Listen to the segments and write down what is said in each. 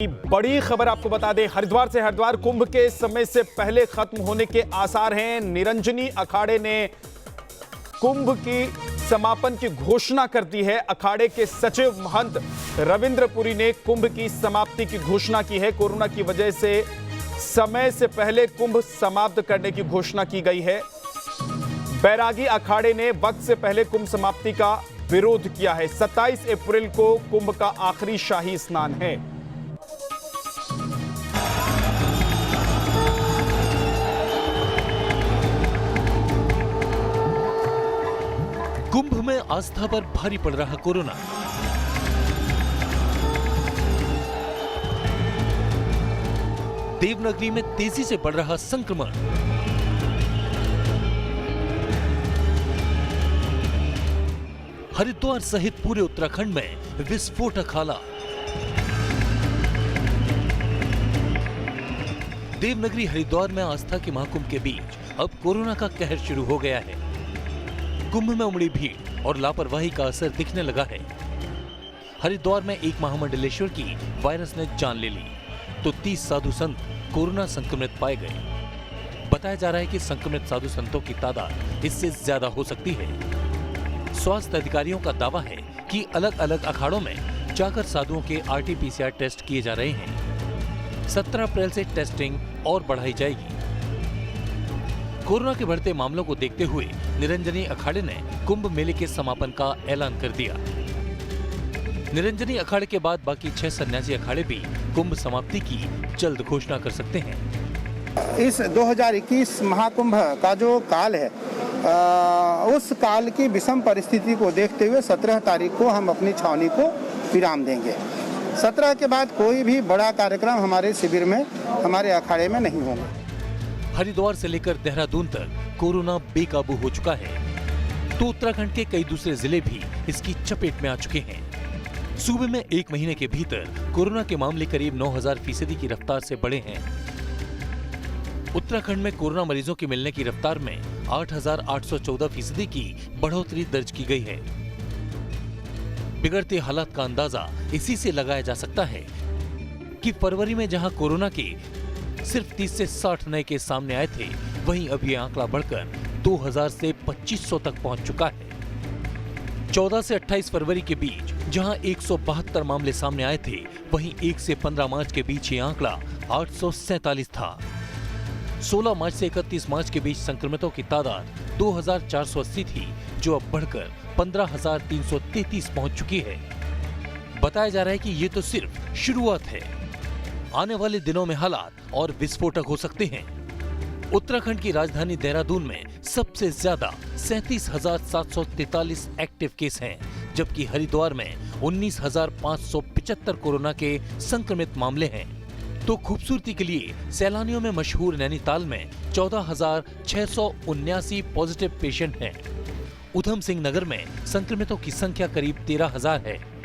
बड़ी खबर आपको बता दें, हरिद्वार कुंभ के समय से पहले खत्म होने के आसार हैं। निरंजनी अखाड़े ने कुंभ की समापन की घोषणा कर दी है। अखाड़े के सचिव महंत रविंद्र पुरी ने कुंभ की समाप्ति की घोषणा की है। कोरोना की वजह से समय से पहले कुंभ समाप्त करने की घोषणा की गई है। बैरागी अखाड़े ने वक्त से पहले कुंभ समाप्ति का विरोध किया है। 27 अप्रैल को कुंभ का आखिरी शाही स्नान है। कुंभ में आस्था पर भारी पड़ रहा कोरोना। देवनगरी में तेजी से बढ़ रहा संक्रमण। हरिद्वार सहित पूरे उत्तराखंड में विस्फोटक हालात। देवनगरी हरिद्वार में आस्था के महाकुंभ के बीच अब कोरोना का कहर शुरू हो गया है। कुंभ में उमड़ी भीड़ और लापरवाही का असर दिखने लगा है। हरिद्वार में एक महामंडलेश्वर की वायरस ने जान ले ली तो 30 साधु संत कोरोना संक्रमित पाए गए। बताया जा रहा है कि संक्रमित साधु संतों की तादाद इससे ज्यादा हो सकती है। स्वास्थ्य अधिकारियों का दावा है कि अलग अलग अखाड़ों में जाकर साधुओं के RT-PCR टेस्ट किए जा रहे हैं। 17 अप्रैल से टेस्टिंग और बढ़ाई जाएगी। कोरोना के बढ़ते मामलों को देखते हुए निरंजनी अखाड़े ने कुंभ मेले के समापन का ऐलान कर दिया। निरंजनी अखाड़े के बाद बाकी 6 सन्यासी अखाड़े भी कुंभ समाप्ति की जल्द घोषणा कर सकते हैं। इस 2021 महाकुंभ का जो काल है, उस काल की विषम परिस्थिति को देखते हुए 17 तारीख को हम अपनी छावनी को विराम देंगे। 17 के बाद कोई भी बड़ा कार्यक्रम हमारे शिविर में, हमारे अखाड़े में नहीं होगा। हरिद्वार से लेकर देहरादून तक कोरोना बेकाबू हो चुका है तो उत्तराखंड के कई दूसरे जिले भी इसकी चपेट में आ चुके हैं। सूबे में एक महीने के भीतर कोरोना के मामले करीब 9000% की रफ्तार से बढ़े हैं। उत्तराखंड में कोरोना मरीजों के मिलने की रफ्तार में 8814% की बढ़ोतरी दर्ज की गई है। बिगड़ते हालात का अंदाजा इसी से लगाया जा सकता है कि फरवरी में जहां कोरोना के सिर्फ 30 से 60 नए केस सामने आए थे, वहीं अब ये आंकड़ा बढ़कर 2000 से 2500 तक पहुंच चुका है। 14 से 28 फरवरी के बीच जहां 172 मामले सामने आए थे, वहीं 1 से 15 मार्च के बीच ये आंकड़ा 847 था। 16 मार्च से 31 मार्च के बीच संक्रमितों की तादाद 2480 थी, जो अब बढ़कर 15333 पहुंच चुकी है। बताया जा रहा है कि ये तो सिर्फ शुरुआत है। आने वाले दिनों में हालात और विस्फोटक हो सकते हैं। उत्तराखंड की राजधानी देहरादून में सबसे ज्यादा 37,743 एक्टिव केस हैं, जबकि हरिद्वार में 19,575 कोरोना के संक्रमित मामले हैं। तो खूबसूरती के लिए सैलानियों में मशहूर नैनीताल में 14,679 पॉजिटिव पेशेंट हैं। उधम सिंह नगर में संक्रमितों की संख्या करीब 13,000 है।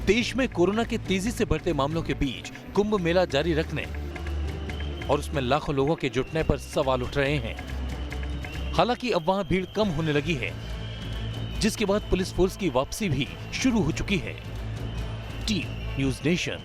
देश में कोरोना के तेजी से बढ़ते मामलों के बीच कुंभ मेला जारी रखने और उसमें लाखों लोगों के जुटने पर सवाल उठ रहे हैं। हालांकि अब वहां भीड़ कम होने लगी है, जिसके बाद पुलिस फोर्स की वापसी भी शुरू हो चुकी है। Team news nation.